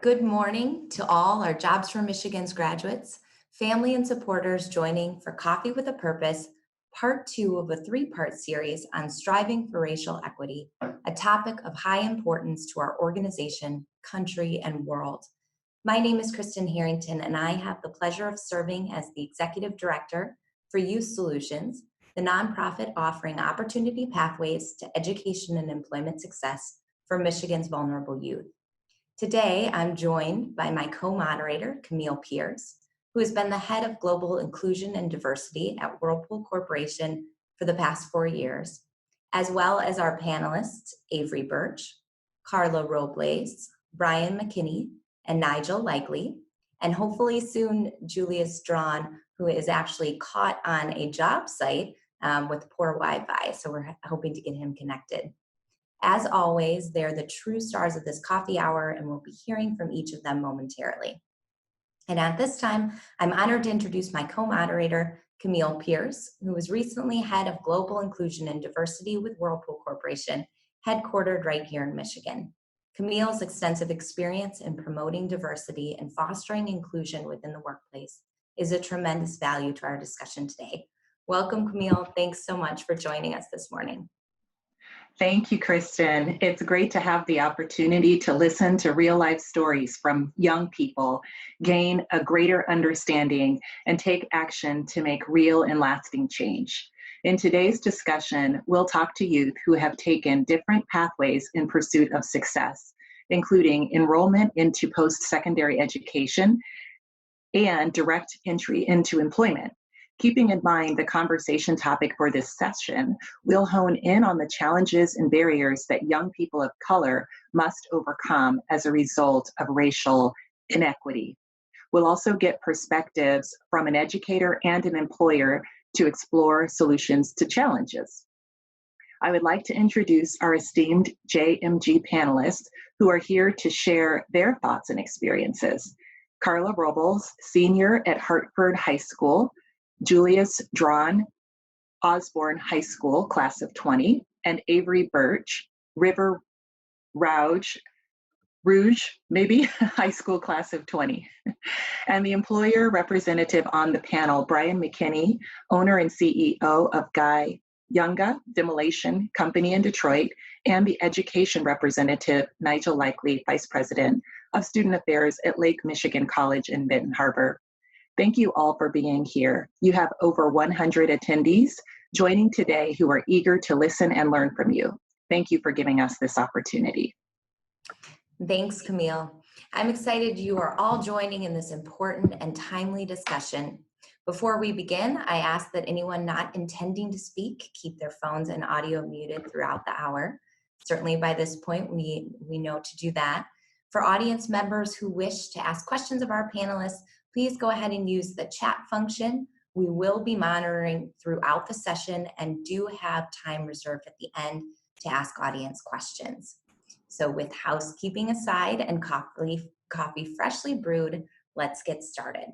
Good morning to all our Jobs for Michigan's graduates, family and supporters joining for Coffee with a Purpose, part two of a three-part series on striving for racial equity, a topic of high importance to our organization, country, and world. My name is Kristen Harrington, and I have the pleasure of serving as the Executive Director for Youth Solutions, the nonprofit offering opportunity pathways to education and employment success for Michigan's vulnerable youth. Today, I'm joined by my co-moderator, Camille Pierce, who has been the head of Global Inclusion and Diversity at Whirlpool Corporation for the past 4 years, as well as our panelists, Avery Birch, Carla Robles, Brian McKinney, and Nigel Likely, and hopefully soon Julius Drawn, who is actually caught on a job site with poor Wi-Fi, so we're hoping to get him connected. As always, they're the true stars of this coffee hour, and we'll be hearing from each of them momentarily. And at this time, I'm honored to introduce my co-moderator, Camille Pierce, who was recently head of Global Inclusion and Diversity with Whirlpool Corporation, headquartered right here in Michigan. Camille's extensive experience in promoting diversity and fostering inclusion within the workplace is a tremendous value to our discussion today. Welcome, Camille. Thanks so much for joining us this morning. Thank you, Kristen. It's great to have the opportunity to listen to real-life stories from young people, gain a greater understanding, and take action to make real and lasting change. In today's discussion, we'll talk to youth who have taken different pathways in pursuit of success, including enrollment into post-secondary education and direct entry into employment. Keeping in mind the conversation topic for this session, we'll hone in on the challenges and barriers that young people of color must overcome as a result of racial inequity. We'll also get perspectives from an educator and an employer to explore solutions to challenges. I would like to introduce our esteemed JMG panelists who are here to share their thoughts and experiences. Carla Robles, senior at Hartford High School, Julius Drawn, Osborne High School, class of 20, and Avery Birch, River Rouge, High School, class of 20. And the employer representative on the panel, Brian McKinney, owner and CEO of Guy Yunga Demolition Company in Detroit, and the education representative, Nigel Likely, Vice President of Student Affairs at Lake Michigan College in Benton Harbor. Thank you all for being here. You have over 100 attendees joining today who are eager to listen and learn from you. Thank you for giving us this opportunity. Thanks, Camille. I'm excited you are all joining in this important and timely discussion. Before we begin, I ask that anyone not intending to speak keep their phones and audio muted throughout the hour. Certainly by this point, we know to do that. For audience members who wish to ask questions of our panelists, please go ahead and use the chat function. We will be monitoring throughout the session and do have time reserved at the end to ask audience questions. So with housekeeping aside and coffee freshly brewed, let's get started.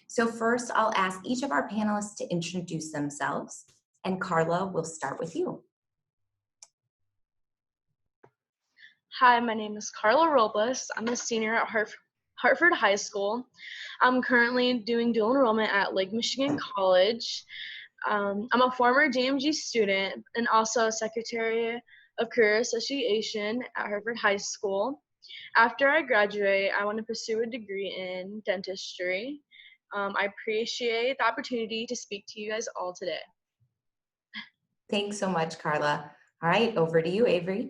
So first, I'll ask each of our panelists to introduce themselves. And Carla, we'll start with you. Hi, my name is Carla Robles. I'm a senior at Hartford High School. I'm currently doing dual enrollment at Lake Michigan College. I'm a former JMG student and also a secretary of Career Association at Hartford High School. After I graduate, I want to pursue a degree in dentistry. I appreciate the opportunity to speak to you guys all today. Thanks so much, Carla. All right, over to you, Avery.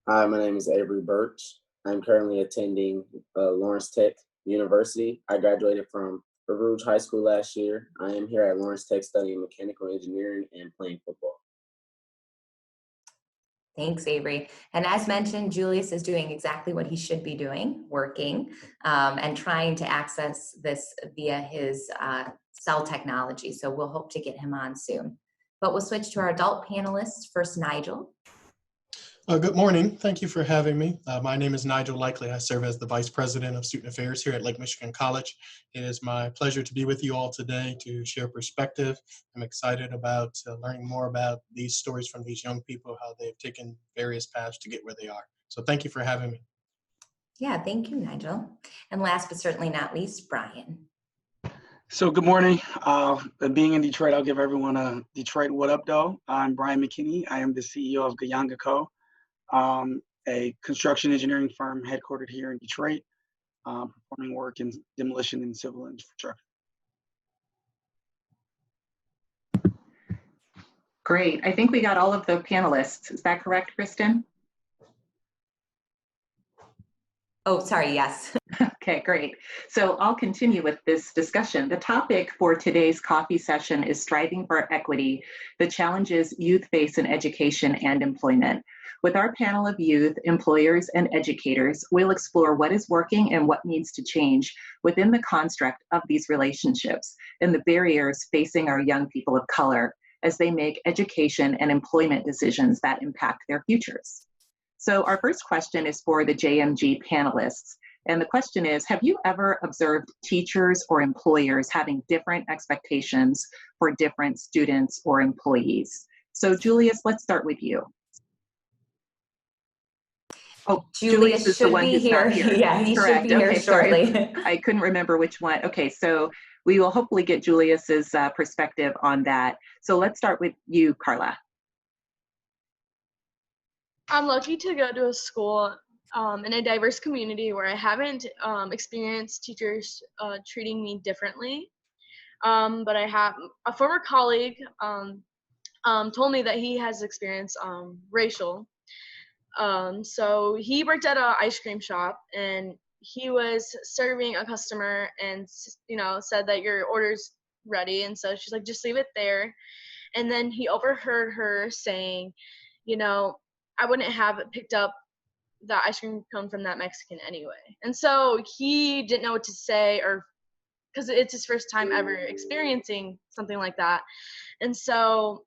Hi, my name is Avery Birch. I'm currently attending Lawrence Tech University. I graduated from Rouge High School last year. I am here at Lawrence Tech studying mechanical engineering and playing football. Thanks, Avery. And as mentioned, Julius is doing exactly what he should be doing, working and trying to access this via his cell technology. So we'll hope to get him on soon. But we'll switch to our adult panelists. First, Nigel. Good morning. Thank you for having me. My name is Nigel Likely. I serve as the Vice President of Student Affairs here at Lake Michigan College. It is my pleasure to be with you all today to share perspective. I'm excited about learning more about these stories from these young people, how they've taken various paths to get where they are. So thank you for having me. Yeah, thank you, Nigel. And last but certainly not least, Brian. So good morning. Being in Detroit, I'll give everyone a Detroit what up, though. I'm Brian McKinney. I am the CEO of Gayanga Co., a construction engineering firm headquartered here in Detroit, performing work in demolition and civil infrastructure. Great. I think we got all of the panelists. Is that correct, Kristen? Oh, sorry, yes. Okay, great. So I'll continue with this discussion. The topic for today's coffee session is striving for equity, the challenges youth face in education and employment. With our panel of youth, employers, and educators, we'll explore what is working and what needs to change within the construct of these relationships and the barriers facing our young people of color as they make education and employment decisions that impact their futures. So our first question is for the JMG panelists. And the question is, have you ever observed teachers or employers having different expectations for different students or employees? So Julius, let's start with you. Oh, Julius is the one who's not here. Yeah, he Correct. should be here shortly. Sorry. I couldn't remember which one. Okay, so we will hopefully get Julius's perspective on that. So let's start with you, Carla. I'm lucky to go to a school in a diverse community where I haven't experienced teachers treating me differently. But I have a former colleague told me that he has experienced racial. So he worked at an ice cream shop and he was serving a customer and, said that your order's ready. And so she's like, just leave it there. And then he overheard her saying, I wouldn't have picked up the ice cream cone from that Mexican anyway. And so he didn't know what to say, or because it's his first time ever experiencing something like that. And so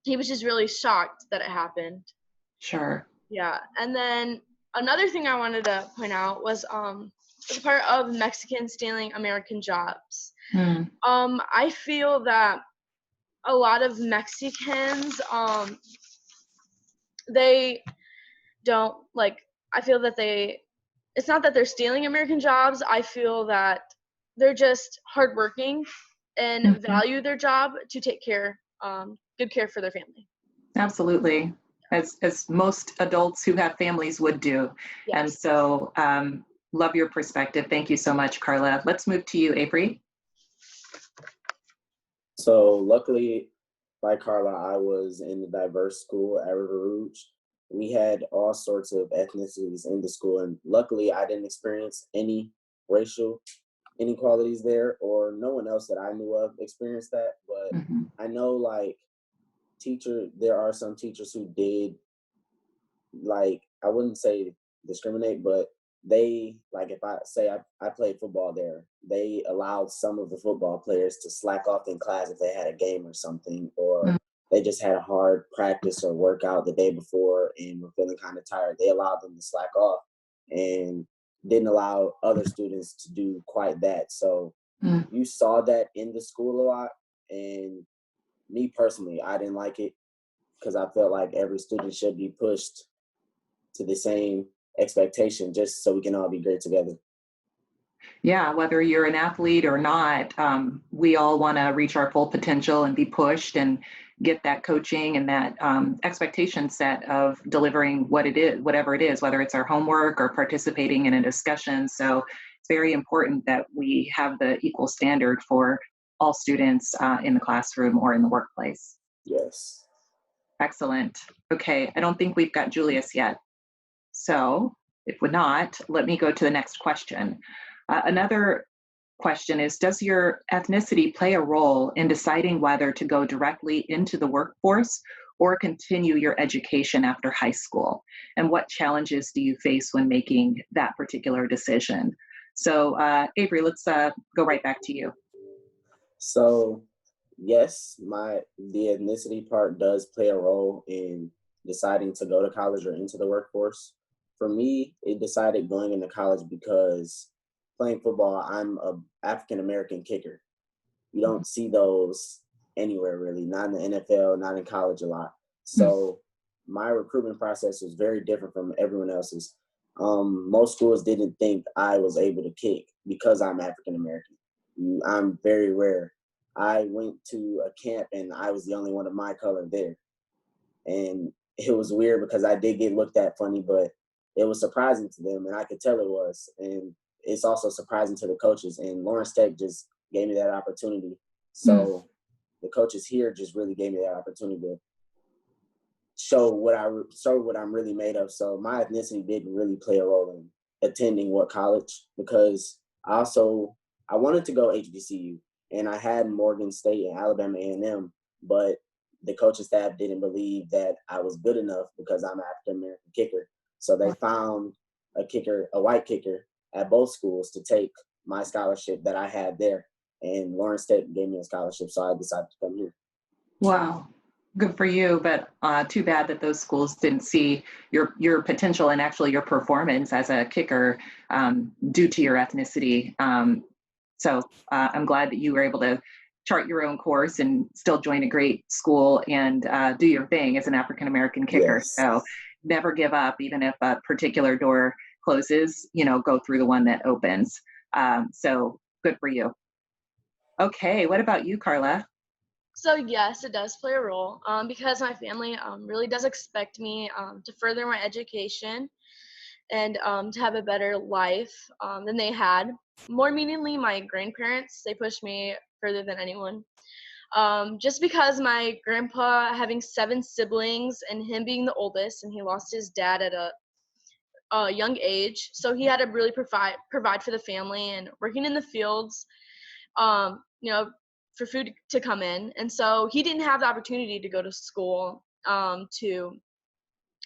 he was just really shocked that it happened. Sure. Yeah. And then another thing I wanted to point out was the part of Mexicans stealing American jobs. I feel that a lot of Mexicans, they don't I feel that it's not that they're stealing American jobs. I feel that they're just hardworking and value their job to take good care for their family. Absolutely. As most adults who have families would do. Yes. And so love your perspective. Thank you so much, Carla. Let's move to you, Avery. So luckily, like Carla, I was in the diverse school at River Rouge. We had all sorts of ethnicities in the school, and luckily I didn't experience any racial inequalities there, or no one else that I knew of experienced that. But I know there are some teachers who did, I wouldn't say discriminate, but they, if I say I played football there, they allowed some of the football players to slack off in class if they had a game or something, or they just had a hard practice or workout the day before and were feeling kind of tired. They allowed them to slack off and didn't allow other students to do quite that. So you saw that in the school a lot. And me personally, I didn't like it because I felt like every student should be pushed to the same expectation just so we can all be great together. Yeah, whether you're an athlete or not, we all want to reach our full potential and be pushed and get that coaching and that expectation set of delivering whatever it is, whether it's our homework or participating in a discussion. So it's very important that we have the equal standard for all students in the classroom or in the workplace. Yes. Excellent. Okay, I don't think we've got Julius yet. So if we're not, let me go to the next question. Another question is, does your ethnicity play a role in deciding whether to go directly into the workforce or continue your education after high school? And what challenges do you face when making that particular decision? So Avery, let's go right back to you. So yes, the ethnicity part does play a role in deciding to go to college or into the workforce. For me, it decided going into college because playing football, I'm an African-American kicker. You don't see those anywhere really, not in the NFL, not in college a lot. So my recruitment process was very different from everyone else's. Most schools didn't think I was able to kick because I'm African American. I'm very rare. I went to a camp and I was the only one of my color there. And it was weird because I did get looked at funny, but it was surprising to them and I could tell it was. And it's also surprising to the coaches. And Lawrence Tech just gave me that opportunity. So the coaches here just really gave me that opportunity to show what I'm really made of. So my ethnicity didn't really play a role in attending what college, because I wanted to go HBCU and I had Morgan State and Alabama A&M, but the coaching staff didn't believe that I was good enough because I'm an African American kicker. So they found a white kicker at both schools to take my scholarship that I had there. And Lawrence Tech gave me a scholarship, so I decided to come here. Wow. Good for you, but too bad that those schools didn't see your potential and actually your performance as a kicker due to your ethnicity. So I'm glad that you were able to chart your own course and still join a great school and do your thing as an African American kicker. Yes. So never give up, even if a particular door closes, go through the one that opens. So good for you. Okay, what about you, Carla? So yes, it does play a role because my family really does expect me to further my education and to have a better life than they had. More meaningly, my grandparents, they pushed me further than anyone. Just because my grandpa having 7 siblings and him being the oldest, and he lost his dad at a young age, so he had to really provide for the family and working in the fields. You know, for food to come in. And so he didn't have the opportunity to go to school to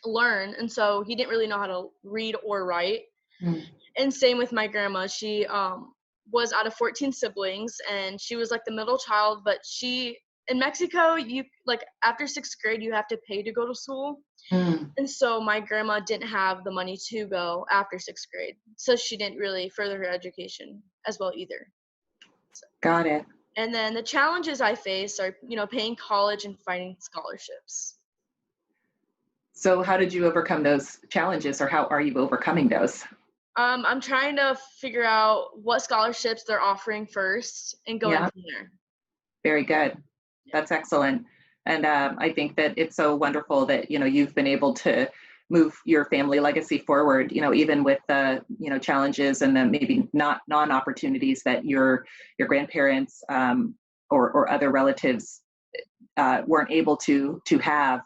learn. And so he didn't really know how to read or write. And same with my grandma. She was out of 14 siblings and she was like the middle child, but in Mexico, you like after 6th grade, you have to pay to go to school. And so my grandma didn't have the money to go after 6th grade. So she didn't really further her education as well either. Got it. And then the challenges I face are, paying college and finding scholarships. So how did you overcome those challenges, or how are you overcoming those? I'm trying to figure out what scholarships they're offering first and going from there. Very good. That's excellent. And I think that it's so wonderful that, you've been able to move your family legacy forward, even with the, challenges and the maybe not non-opportunities that your grandparents or other relatives weren't able to have,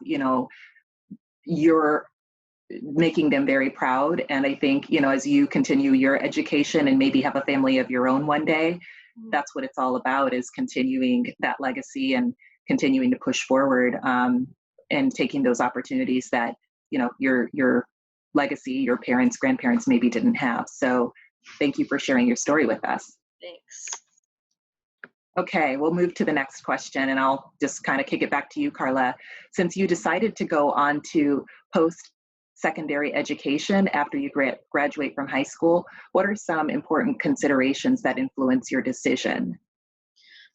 you're making them very proud. And I think, as you continue your education and maybe have a family of your own one day, that's what it's all about, is continuing that legacy and continuing to push forward and taking those opportunities that, your legacy, your parents, grandparents maybe didn't have. So thank you for sharing your story with us. Thanks. Okay, we'll move to the next question, and I'll just kind of kick it back to you, Carla. Since you decided to go on to post-secondary education after you graduate from high school, what are some important considerations that influence your decision?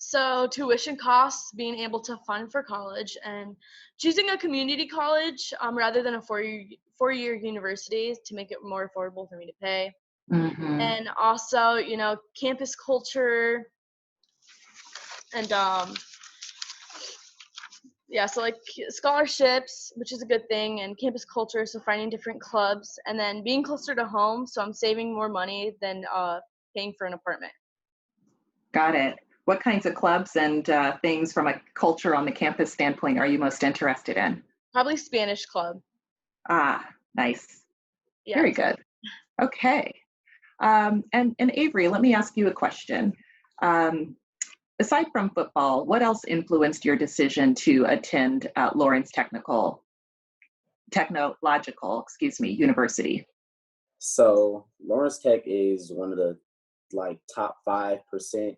So tuition costs, being able to fund for college, and choosing a community college rather than a four-year university to make it more affordable for me to pay. And also, campus culture, and so like scholarships, which is a good thing, and campus culture, so finding different clubs, and then being closer to home, so I'm saving more money than paying for an apartment. Got it. What kinds of clubs and things from a culture on the campus standpoint are you most interested in? Probably Spanish club. Ah, nice. Yes. Very good. Okay. And Avery, let me ask you a question. Aside from football, what else influenced your decision to attend Lawrence Technological, University? So Lawrence Tech is one of the top 5%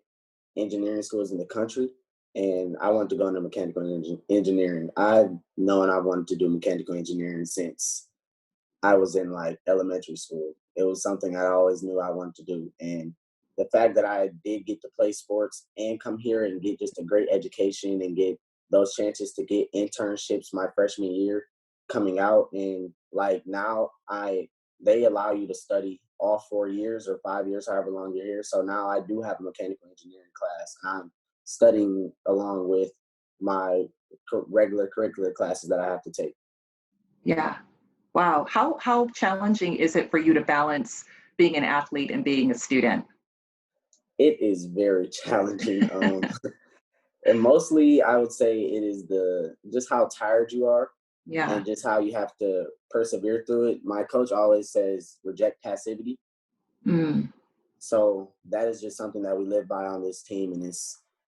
engineering schools in the country, and I wanted to go into mechanical engineering. I've known I wanted to do mechanical engineering since I was in elementary school. It was something I always knew I wanted to do, and the fact that I did get to play sports and come here and get just a great education and get those chances to get internships my freshman year coming out, and now I they allow you to study all 4 years or 5 years, however long you're here. So now I do have a mechanical engineering class, and I'm studying along with my regular curricular classes that I have to take. Yeah. Wow. How challenging is it for you to balance being an athlete and being a student? It is very challenging. And mostly I would say it is just how tired you are Yeah. and just how you have to persevere through it. My coach always says reject passivity. Mm. So that is just something that we live by on this team. And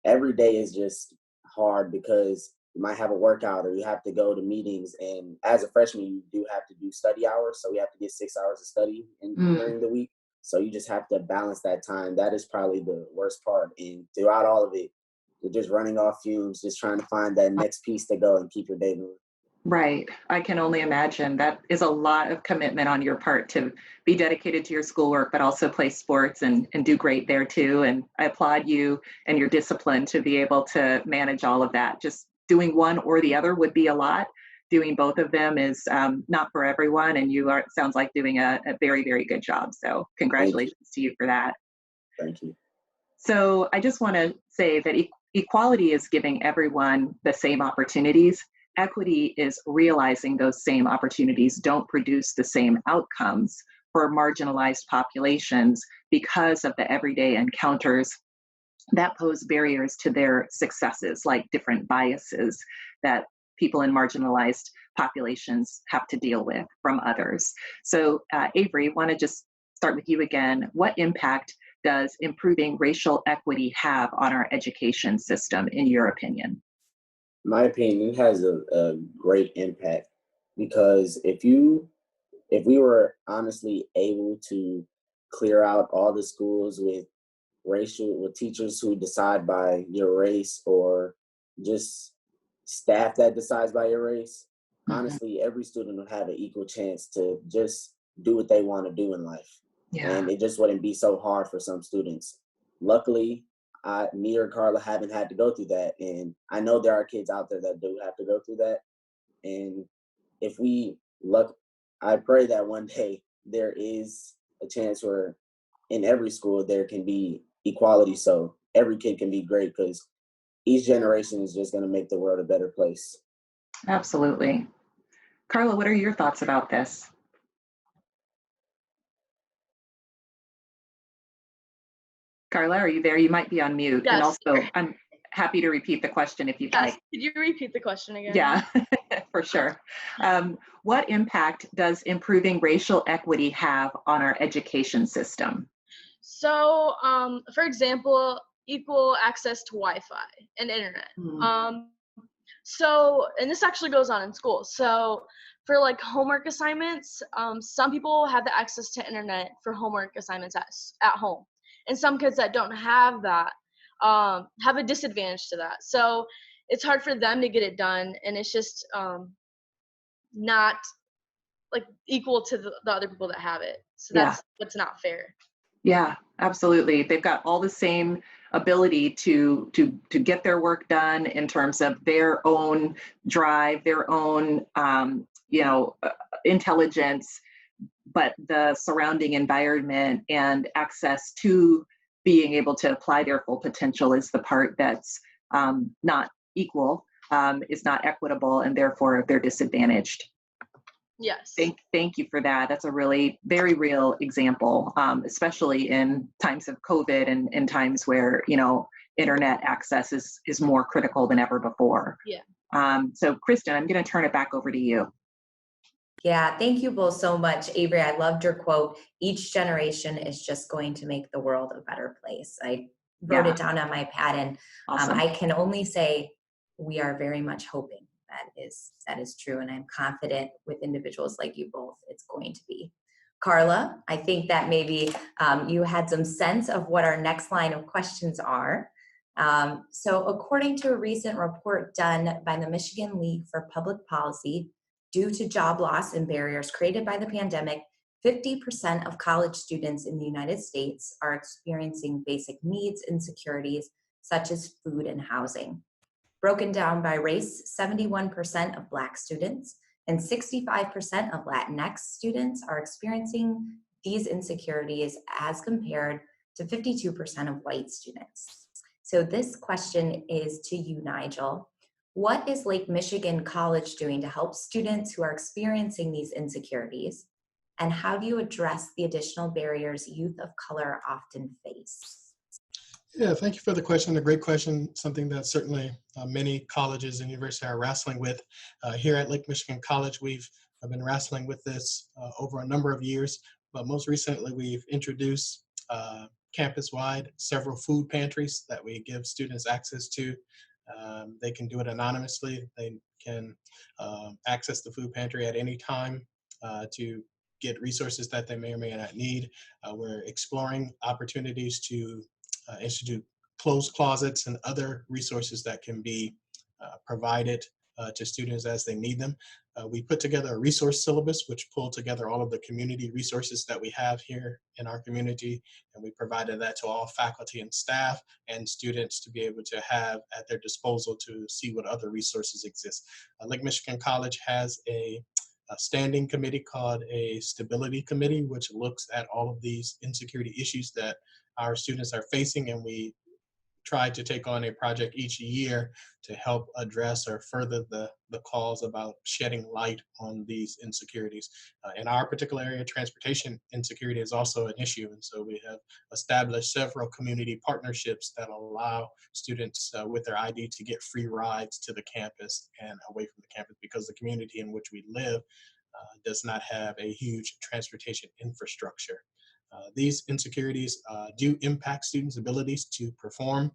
every day is just hard because you might have a workout or you have to go to meetings. And as a freshman, you do have to do study hours. So we have to get 6 hours of study during the week. So you just have to balance that time. That is probably the worst part. And throughout all of it, you're just running off fumes, just trying to find that next piece to go and keep your day moving. Right. I can only imagine that is a lot of commitment on your part to be dedicated to your schoolwork, but also play sports and do great there too. And I applaud you and your discipline to be able to manage all of that. Just doing one or the other would be a lot. Doing both of them is not for everyone. And you are, it sounds like, doing a very, very good job. So congratulations to you for that. Thank you. So I just want to say that equality is giving everyone the same opportunities. Equity is realizing those same opportunities don't produce the same outcomes for marginalized populations because of the everyday encounters that pose barriers to their successes, like different biases that people in marginalized populations have to deal with from others. So Avery, want to just start with you again. What impact does improving racial equity have on our education system, in your opinion? My opinion, it has a great impact because if we were honestly able to clear out all the schools with teachers who decide by your race or just staff that decides by your race, honestly, every student would have an equal chance to just do what they want to do in life. Yeah. And it just wouldn't be so hard for some students. Luckily, me or Carla haven't had to go through that. And I know there are kids out there that do have to go through that. And if we look, I pray that one day there is a chance where in every school there can be equality, so every kid can be great, because each generation is just going to make the world a better place. Absolutely. Carla, what are your thoughts about this? Carla, are you there? You might be on mute. Yes. And also, I'm happy to repeat the question if you'd like. Could you repeat the question again? Yeah, for sure. What impact does improving racial equity have on our education system? So, for example, equal access to Wi-Fi and internet. So, and this actually goes on in school. So, for like homework assignments, some people have the access to internet for homework assignments at home, and some kids that don't have that have a disadvantage to that. So, it's hard for them to get it done, and it's just not like equal to the other people that have it. So that's not fair. Yeah, absolutely. They've got all the same ability to get their work done in terms of their own drive, their own intelligence, but the surrounding environment and access to being able to apply their full potential is the part that's not equal, is not equitable, and therefore they're disadvantaged. Yes. Thank you for that. That's a really very real example, especially in times of COVID and in times where, internet access is more critical than ever before. Yeah. So Kristen, I'm going to turn it back over to you. Yeah, thank you both so much. Avery, I loved your quote. Each generation is just going to make the world a better place. I wrote it down on my pad, and Awesome. I can only say we are very much hoping that is true, and I'm confident with individuals like you both it's going to be. Carla, I think that maybe you had some sense of what our next line of questions are. So according to a recent report done by the Michigan League for Public Policy, due to job loss and barriers created by the pandemic, 50% of college students in the United States are experiencing basic needs insecurities such as food and housing. Broken down by race, 71% of Black students and 65% of Latinx students are experiencing these insecurities as compared to 52% of white students. So this question is to you, Nigel. What is Lake Michigan College doing to help students who are experiencing these insecurities? And how do you address the additional barriers youth of color often face? Yeah, thank you for the question. A great question, something that certainly many colleges and universities are wrestling with. Here at Lake Michigan College, we've been wrestling with this over a number of years, but most recently we've introduced campus-wide several food pantries that we give students access to. They can do it anonymously. They can access the food pantry at any time to get resources that they may or may not need. We're exploring opportunities to institute closed closets and other resources that can be provided to students as they need them. We put together a resource syllabus which pulled together all of the community resources that we have here in our community, and we provided that to all faculty and staff and students to be able to have at their disposal to see what other resources exist. Lake Michigan College has a standing committee called a stability committee, which looks at all of these insecurity issues that our students are facing, and we try to take on a project each year to help address or further the calls about shedding light on these insecurities. In our particular area, transportation insecurity is also an issue, and so we have established several community partnerships that allow students with their ID to get free rides to the campus and away from the campus, because the community in which we live does not have a huge transportation infrastructure. These insecurities do impact students' abilities to perform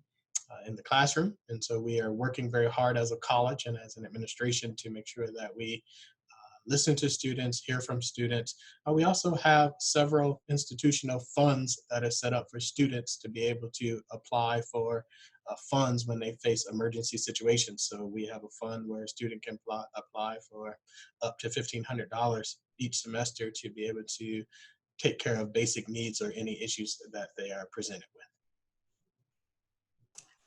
in the classroom. And so we are working very hard as a college and as an administration to make sure that we listen to students, hear from students. We also have several institutional funds that are set up for students to be able to apply for funds when they face emergency situations. So we have a fund where a student can apply for up to $1,500 each semester to be able to take care of basic needs or any issues that they are presented with.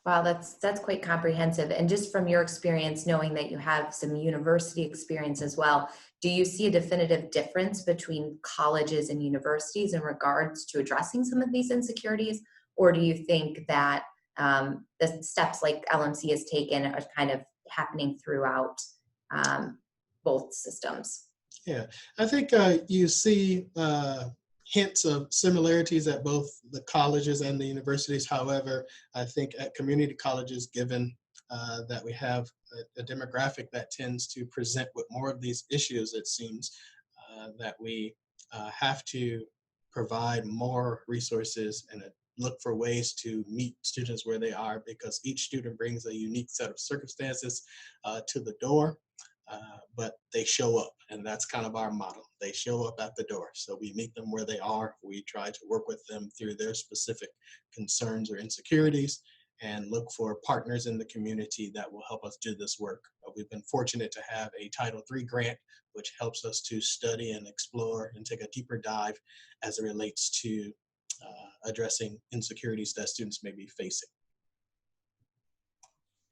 Wow, that's quite comprehensive. And just from your experience, knowing that you have some university experience as well, do you see a definitive difference between colleges and universities in regards to addressing some of these insecurities? Or do you think that the steps like LMC has taken are kind of happening throughout both systems? Yeah, I think you see hints of similarities at both the colleges and the universities. However, I think at community colleges, given that we have a demographic that tends to present with more of these issues, it seems that we have to provide more resources and look for ways to meet students where they are, because each student brings a unique set of circumstances to the door. But they show up, and that's kind of our model. They show up at the door. So we meet them where they are. We try to work with them through their specific concerns or insecurities and look for partners in the community that will help us do this work. We've been fortunate to have a Title III grant, which helps us to study and explore and take a deeper dive as it relates to addressing insecurities that students may be facing.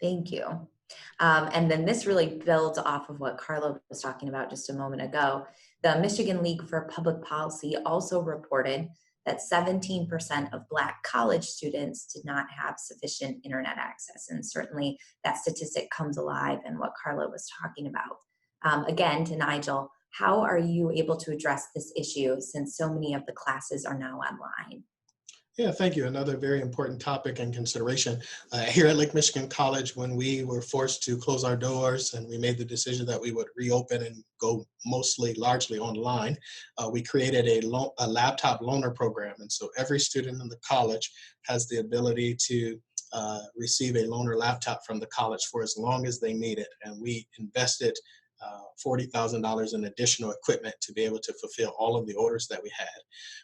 Thank you. And then this really builds off of what Carla was talking about just a moment ago. The Michigan League for Public Policy also reported that 17% of Black college students did not have sufficient internet access. And certainly that statistic comes alive in what Carla was talking about. Again, to Nigel, how are you able to address this issue since so many of the classes are now online? Yeah, thank you. Another very important topic and consideration. Here at Lake Michigan College, when we were forced to close our doors and we made the decision that we would reopen and go largely online, we created a laptop loaner program. And so every student in the college has the ability to receive a loaner laptop from the college for as long as they need it. And we invested $40,000 in additional equipment to be able to fulfill all of the orders that we had.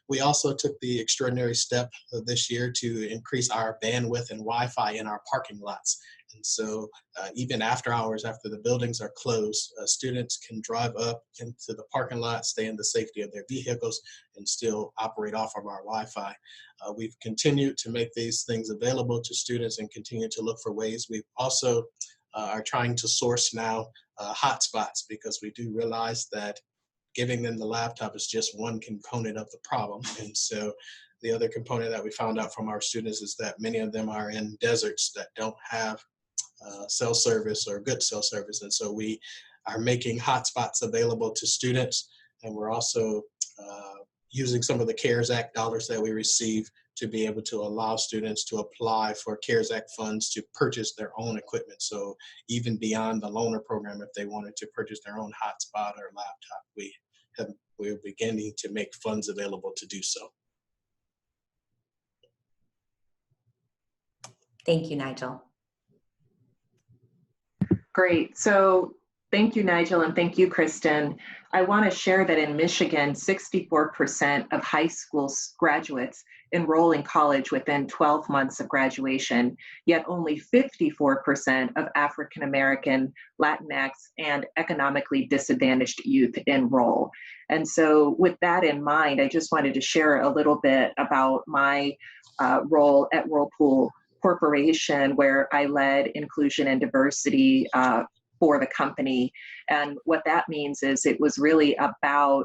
We also took the extraordinary step this year to increase our bandwidth and Wi-Fi in our parking lots. And so even after hours, after the buildings are closed, students can drive up into the parking lot, stay in the safety of their vehicles, and still operate off of our Wi-Fi. We've continued to make these things available to students and continue to look for ways. We've also are trying to source now hotspots, because we do realize that giving them the laptop is just one component of the problem. And so the other component that we found out from our students is that many of them are in deserts that don't have cell service or good cell service. And so we are making hotspots available to students. And we're also using some of the CARES Act dollars that we receive to be able to allow students to apply for CARES Act funds to purchase their own equipment. So even beyond the loaner program, if they wanted to purchase their own hotspot or laptop, we're beginning to make funds available to do so. Thank you, Nigel. Great. So thank you, Nigel, and thank you, Kristen. I want to share that in Michigan, 64% of high school graduates enroll in college within 12 months of graduation, yet only 54% of African American, Latinx, and economically disadvantaged youth enroll. And so with that in mind, I just wanted to share a little bit about my role at Whirlpool Corporation, where I led inclusion and diversity for the company. And what that means is it was really about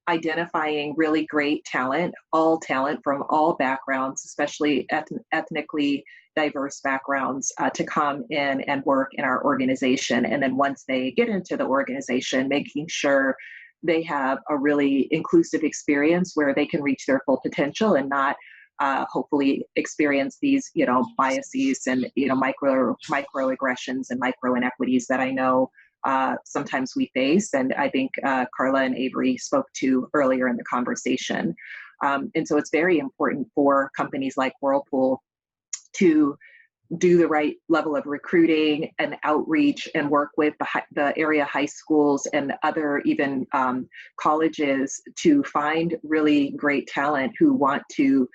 identifying really great talent, all talent from all backgrounds, especially ethnically diverse backgrounds, to come in and work in our organization. And then once they get into the organization, making sure they have a really inclusive experience where they can reach their full potential and not hopefully experience these, biases and, microaggressions and micro inequities that I know sometimes we face. And I think Carla and Avery spoke to earlier in the conversation. And so it's very important for companies like Whirlpool to do the right level of recruiting and outreach and work with the area high schools and other even colleges to find really great talent who want to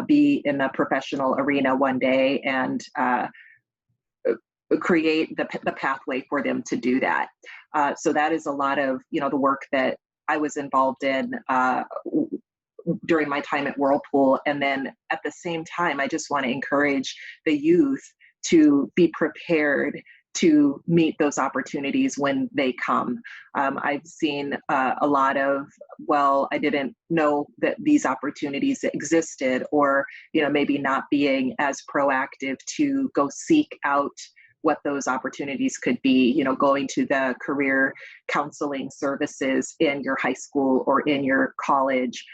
be in the professional arena one day and create the pathway for them to do that. So that is a lot of, the work that I was involved in during my time at Whirlpool. And then at the same time, I just want to encourage the youth to be prepared to meet those opportunities when they come. I've seen a lot of, I didn't know that these opportunities existed, or, maybe not being as proactive to go seek out what those opportunities could be, going to the career counseling services in your high school or in your college,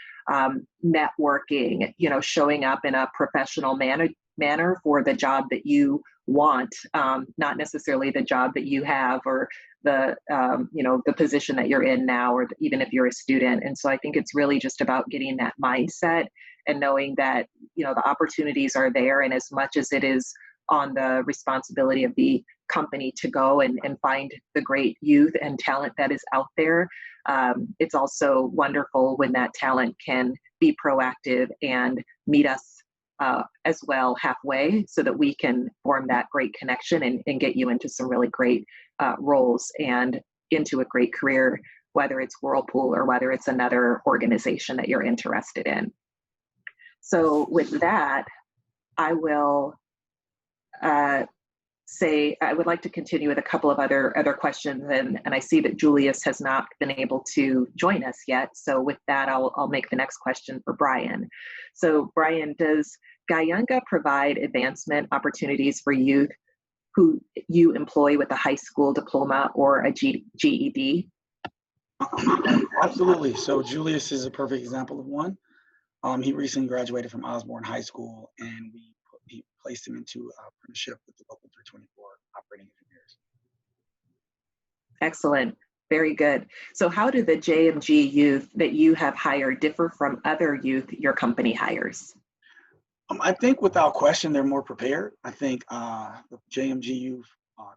networking, showing up in a professional manner for the job that you want, not necessarily the job that you have or the position that you're in now, or even if you're a student. And so I think it's really just about getting that mindset and knowing that, the opportunities are there. And as much as it is on the responsibility of the company to go and find the great youth and talent that is out there, it's also wonderful when that talent can be proactive and meet us as well halfway, so that we can form that great connection and get you into some really great roles and into a great career, whether it's Whirlpool or whether it's another organization that you're interested in. So with that, I will say I would like to continue with a couple of other questions, and I see that Julius has not been able to join us yet. So with that, I'll make the next question for Brian. So Brian, does Guyanga provide advancement opportunities for youth who you employ with a high school diploma or a GED? Absolutely. So Julius is a perfect example of one. He recently graduated from Osborne High School, and he placed him into a apprenticeship with the local 324 operating engineers. Excellent. Very good. So how do the JMG youth that you have hired differ from other youth your company hires? I think without question, they're more prepared. I think the JMG youth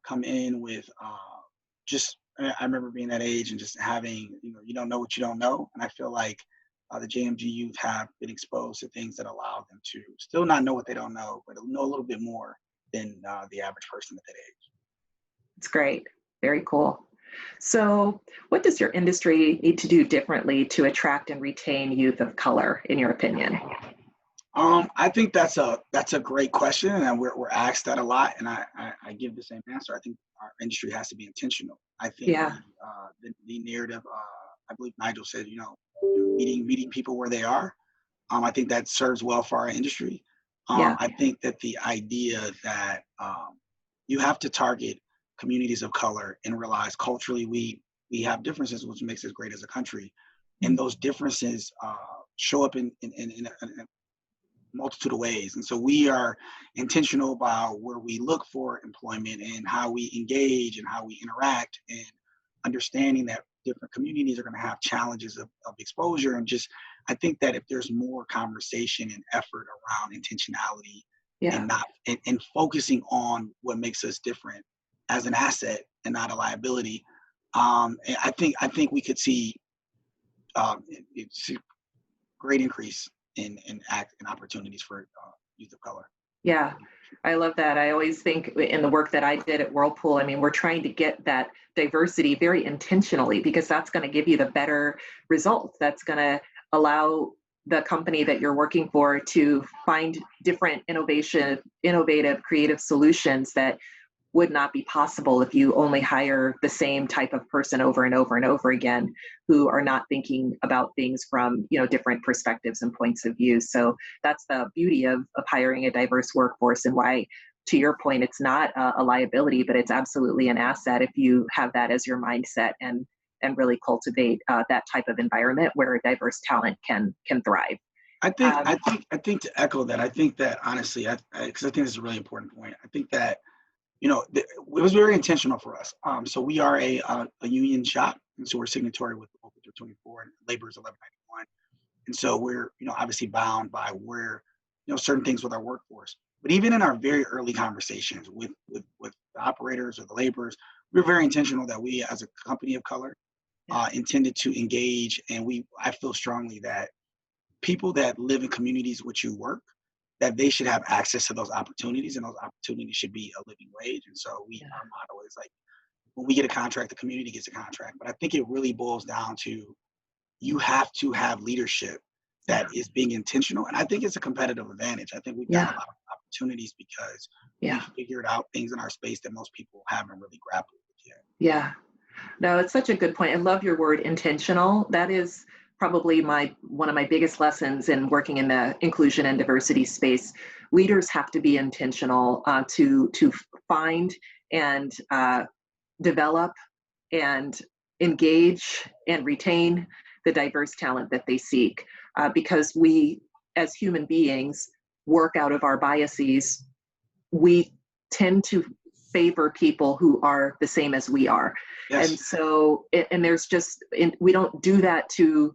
come in with I remember being that age and just having, you don't know what you don't know. And I feel like the JMG youth have been exposed to things that allow them to still not know what they don't know, but know a little bit more than the average person at that age. It's great. Very cool. So what does your industry need to do differently to attract and retain youth of color, in your opinion? I think that's a great question, and we're asked that a lot, and I give the same answer. I think our industry has to be intentional. I think Yeah. the narrative. I believe Nigel said, meeting people where they are. I think that serves well for our industry. Yeah. I think that the idea that you have to target communities of color and realize culturally we have differences, which makes us great as a country, and those differences show up in a multitude of ways. And so we are intentional about where we look for employment and how we engage and how we interact, and understanding that different communities are going to have challenges of exposure. And just, I think that if there's more conversation and effort around intentionality Yeah. and not and focusing on what makes us different as an asset and not a liability, and I think we could see it's a great increase in opportunities for youth of color. Yeah, I love that. I always think in the work that I did at Whirlpool, I mean, we're trying to get that diversity very intentionally, because that's going to give you the better results. That's going to allow the company that you're working for to find different innovative, creative solutions that would not be possible if you only hire the same type of person over and over and over again, who are not thinking about things from, different perspectives and points of view. So that's the beauty of hiring a diverse workforce, and why, to your point, it's not a liability, but it's absolutely an asset if you have that as your mindset, and really cultivate that type of environment where diverse talent can thrive. I think to echo that, I think that honestly, because I think this is a really important point. I think that it was very intentional for us. So we are a union shop, and so we're signatory with Local 324 and Labor's 1191, and so we're obviously bound by where certain things with our workforce. But even in our very early conversations with the operators or the laborers, we were very intentional that we, as a company of color, intended to engage, and I feel strongly that people that live in communities which you work, that they should have access to those opportunities, and those opportunities should be a living wage. And so our motto is like, when we get a contract, the community gets a contract. But I think it really boils down to, you have to have leadership that is being intentional. And I think it's a competitive advantage. I think we've got a lot of opportunities because we've figured out things in our space that most people haven't really grappled with yet. Yeah. No, it's such a good point. I love your word intentional. That is probably one of my biggest lessons in working in the inclusion and diversity space. Leaders have to be intentional to find and develop and engage and retain the diverse talent that they seek, because we, as human beings, work out of our biases. We tend to favor people who are the same as we are. Yes. And so, and there's we don't do that to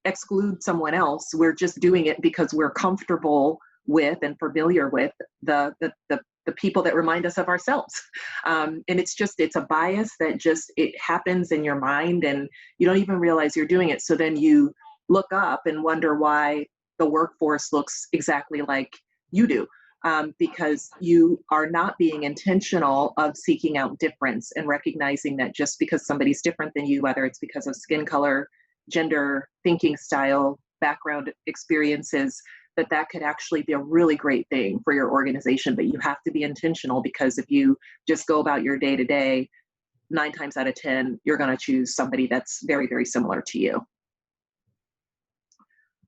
exclude someone else. We're just doing it because we're comfortable with and familiar with the people that remind us of ourselves. And it's a bias that it happens in your mind, and you don't even realize you're doing it. So then you look up and wonder why the workforce looks exactly like you do. Because you are not being intentional of seeking out difference and recognizing that just because somebody's different than you, whether it's because of skin color, gender, thinking style, background experiences, that could actually be a really great thing for your organization. But you have to be intentional, because if you just go about your day to day, 9 times out of 10, you're going to choose somebody that's very, very similar to you.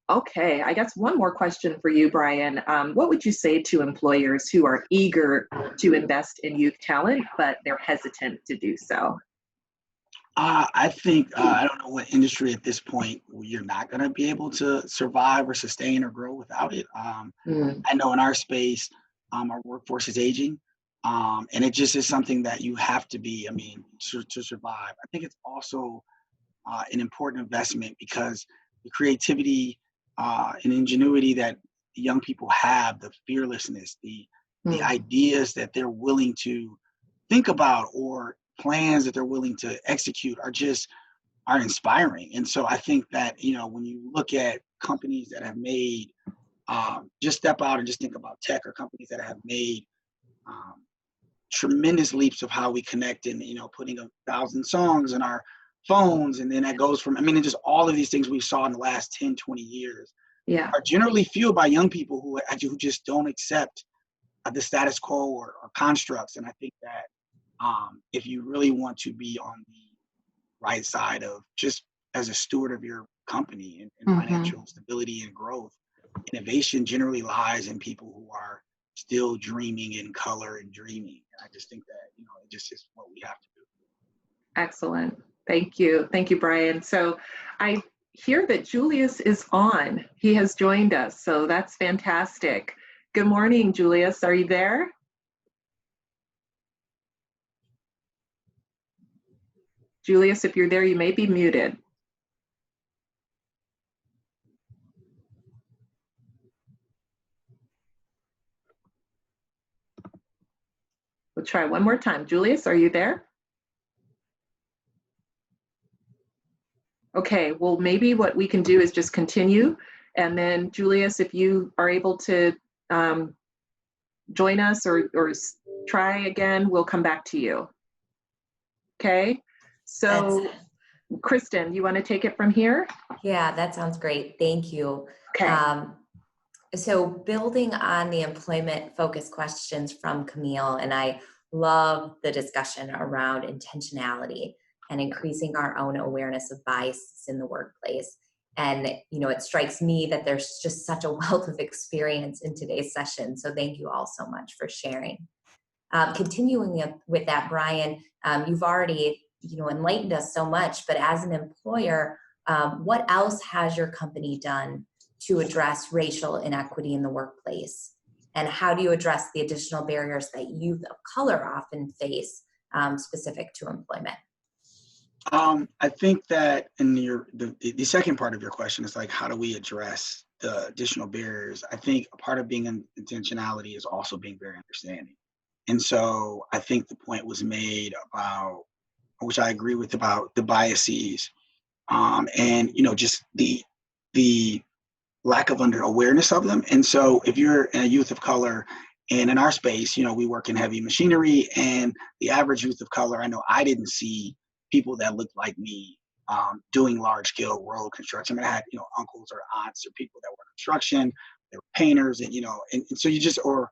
Okay, I guess one more question for you, Brian. What would you say to employers who are eager to invest in youth talent, but they're hesitant to do so? I think, I don't know what industry at this point you're not going to be able to survive or sustain or grow without it. I know in our space, our workforce is aging, and it just is something that you have to be, to survive. I think it's also an important investment, because the creativity and ingenuity that the young people have, the fearlessness, the ideas that they're willing to think about, or plans that they're willing to execute, are inspiring. And so I think that, when you look at companies that have made, just step out and just think about tech, or companies that have made tremendous leaps of how we connect, and, putting 1,000 songs in our phones, and then that goes from, and just all of these things we saw in the last 10, 20 years. Yeah. are generally fueled by young people who just don't accept the status quo or constructs. And I think that if you really want to be on the right side of just as a steward of your company and financial stability and growth, innovation generally lies in people who are still dreaming in color and dreaming. And I just think that, it just is what we have to do. Excellent. Thank you. Thank you, Brian. So I hear that Julius is on. He has joined us, so that's fantastic. Good morning, Julius. Are you there? Julius, if you're there, you may be muted. We'll try one more time. Julius, are you there? Okay, well, maybe what we can do is just continue. And then Julius, if you are able to join us or try again, we'll come back to you. Okay, so Kristen, you want to take it from here? Yeah, that sounds great. Thank you. Okay. So building on the employment focused questions from Camille, and I love the discussion around intentionality and increasing our own awareness of bias in the workplace. And, it strikes me that there's just such a wealth of experience in today's session. So thank you all so much for sharing. Continuing with that, Brian, you've already, enlightened us so much, but as an employer, what else has your company done to address racial inequity in the workplace? And how do you address the additional barriers that youth of color often face specific to employment? I think that in the second part of your question is like, how do we address the additional barriers? I think a part of being in intentionality is also being very understanding. And so I think the point was made about, which I agree with, about the biases and, just the lack of awareness of them. And so if you're a youth of color, and in our space, we work in heavy machinery, and the average youth of color, I know I didn't see people that looked like me doing large scale road construction. I mean, I had, uncles or aunts or people that were construction, they were painters, and, and so you're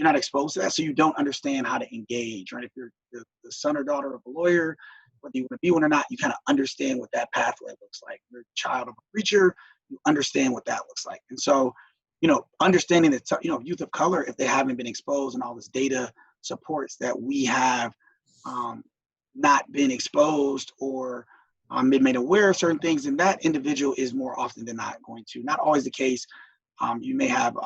not exposed to that. So you don't understand how to engage, right? If you're the son or daughter of a lawyer, whether you want to be one or not, you kind of understand what that pathway looks like. You're a child of a preacher, you understand what that looks like. And so, understanding that, youth of color, if they haven't been exposed, and all this data supports that we have not been exposed or been made aware of certain things, and that individual is more often than not going to, not always the case. You may have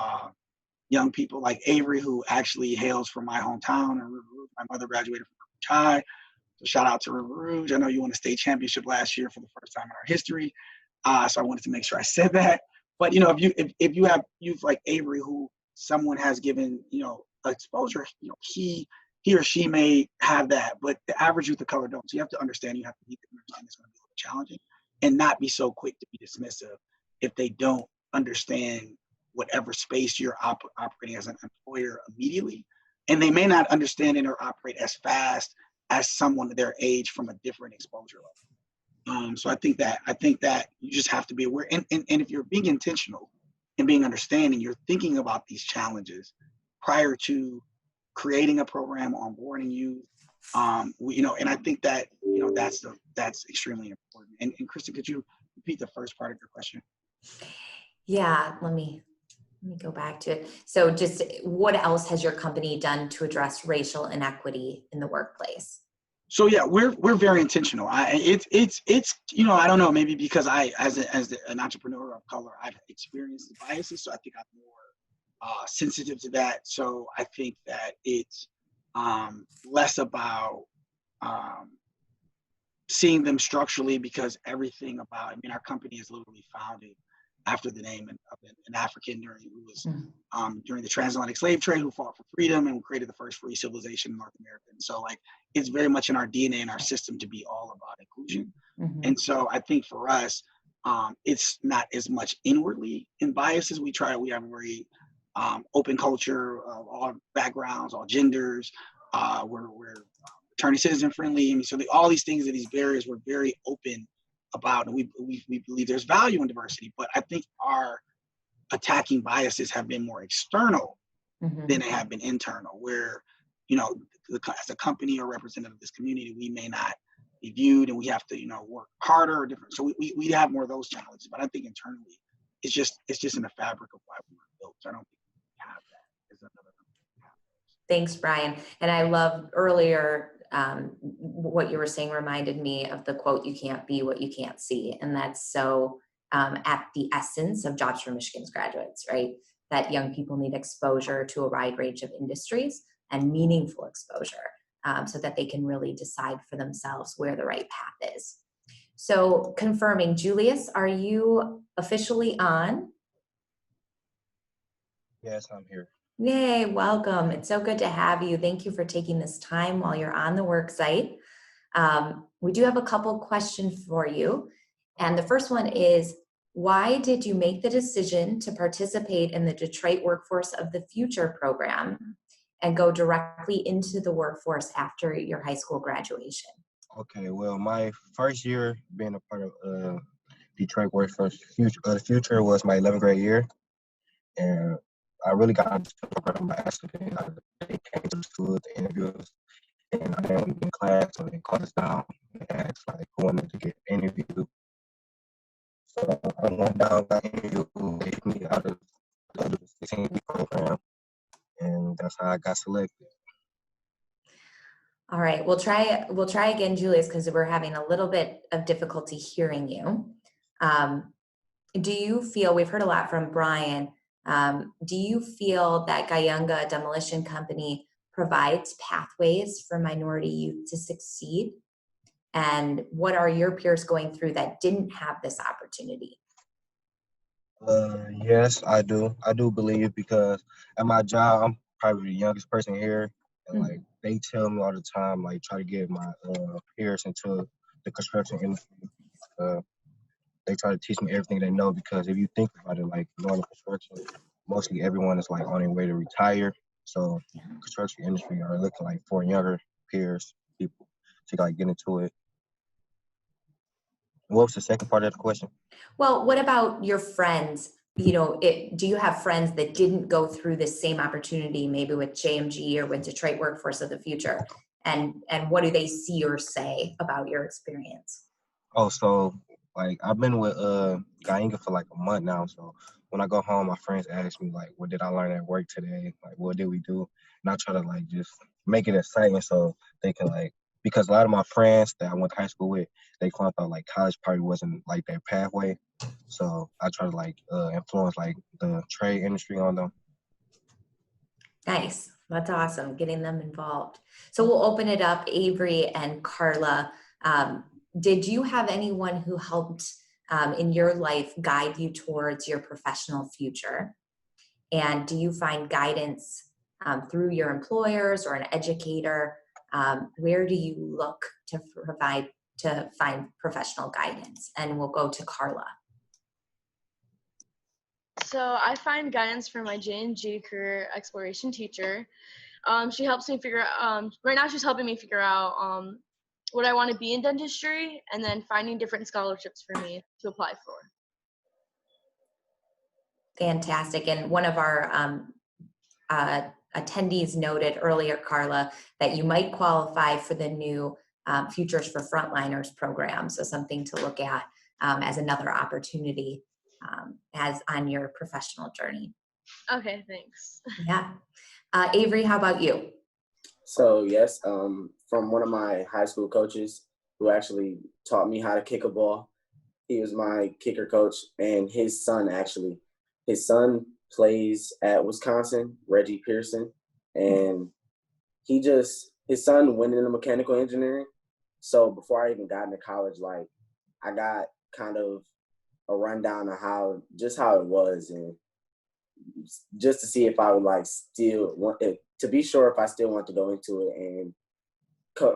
young people like Avery, who actually hails from my hometown in River Rouge. My mother graduated from River Rouge High. So shout out to River Rouge. I know you won a state championship last year for the first time in our history. So I wanted to make sure I said that. But if you have youth like Avery, who someone has given exposure, he or she may have that, but the average youth of color don't. So you have to understand, you have to meet them, understand it's going to be a little challenging, and not be so quick to be dismissive if they don't understand whatever space you're operating as an employer immediately. And they may not understand it or operate as fast as someone their age from a different exposure level. So I think that you just have to be aware. And if you're being intentional and being understanding, you're thinking about these challenges prior to creating a program, onboarding you. And I think that, that's extremely important. And Kristen, could you repeat the first part of your question? Yeah, let me go back to it. So just what else has your company done to address racial inequity in the workplace? So yeah, we're very intentional. It's I don't know, maybe because as an entrepreneur of color, I've experienced the biases, so I think I'm more sensitive to that. So I think that it's less about seeing them structurally, because everything about, our company is literally founded after the name of an African who was during the transatlantic slave trade, who fought for freedom and created the first free civilization in North America. And so it's very much in our DNA and our system to be all about inclusion. Mm-hmm. And so I think for us, it's not as much inwardly in biases. We have a very open culture of all backgrounds, all genders. We're attorney citizen friendly. All these things and these barriers, we're very open about, and we believe there's value in diversity, but I think our attacking biases have been more external Mhm. than they have been internal, where, you know, as a company or representative of this community, we may not be viewed and we have to, you know, work harder or different. So we have more of those challenges, but I think internally it's just in the fabric of why we were built. So I don't think we have that as another. Thanks, Brian. And I love earlier what you were saying reminded me of the quote, "You can't be what you can't see." And that's so at the essence of Jobs for Michigan's graduates, right? That young people need exposure to a wide range of industries and meaningful exposure so that they can really decide for themselves where the right path is. So confirming, Julius, are you officially on? Yes, I'm here. Yay, welcome. It's so good to have you. Thank you for taking this time while you're on the work site. We do have a couple questions for you. And the first one is, why did you make the decision to participate in the Detroit Workforce of the Future program and go directly into the workforce after your high school graduation? Okay, well, my first year being a part of Detroit Workforce the Future was my 11th grade year, and I really got into the program by accident. They came to the school to interview us, and I didn't in class, so they called us down and asked like who wanted to get interviewed. So I went down, got interviewed, they took me out of the 16-week program, and that's how I got selected. All right, we'll try again, Julius, because we're having a little bit of difficulty hearing you. Do you feel, we've heard a lot from Brian, do you feel that Guyunga Demolition Company provides pathways for minority youth to succeed? And what are your peers going through that didn't have this opportunity? Yes, I do. I do believe because at my job, I'm probably the youngest person here, and like they tell me all the time, like try to get my peers into the construction industry. They try to teach me everything they know because if you think about it, like normal construction, mostly everyone is like on their way to retire. So construction industry are looking like for younger peers, people to like get into it. What was the second part of the question? Well, what about your friends? You know, do you have friends that didn't go through this same opportunity, maybe with JMG or with Detroit Workforce of the Future? And what do they see or say about your experience? Oh, so like I've been with Guyinga for like a month now. So when I go home, my friends ask me like, "What did I learn at work today? Like, what did we do?" And I try to like just make it exciting so they can like, because a lot of my friends that I went to high school with, they found out like college probably wasn't like their pathway. So I try to like influence like the trade industry on them. Nice. That's awesome. Getting them involved. So we'll open it up, Avery and Carla. Did you have anyone who helped in your life guide you towards your professional future? And do you find guidance through your employers or an educator? Where do you look to find professional guidance? And we'll go to Carla. So I find guidance from my J&G career exploration teacher. She helps me figure out, right now she's helping me figure out what I want to be in dentistry and then finding different scholarships for me to apply for. Fantastic. And one of our attendees noted earlier, Carla, that you might qualify for the new Futures for Frontliners program. So something to look at as another opportunity as on your professional journey. Okay, thanks. Yeah. Avery, how about you? So yes, from one of my high school coaches who actually taught me how to kick a ball. He was my kicker coach, and his son plays at Wisconsin, Reggie Pearson, and his son went into mechanical engineering. So before I even got into college, like I got kind of a rundown of how it was, and just to see if I would like still want it, to be sure if I still want to go into it. And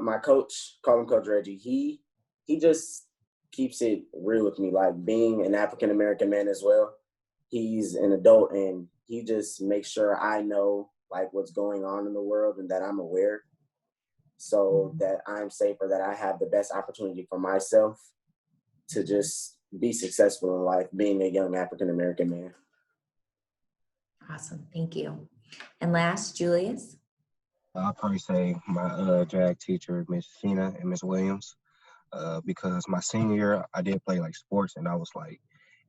my coach, call him Coach Reggie, he just keeps it real with me, like being an African American man as well. He's an adult, and he just makes sure I know like what's going on in the world and that I'm aware, so that I'm safe or that I have the best opportunity for myself. to just be successful in life, being a young African American man. Awesome, thank you. And last, Julius. I'll probably say my drag teacher, Miss Sheena and Miss Williams, because my senior year I did play like sports, and I was like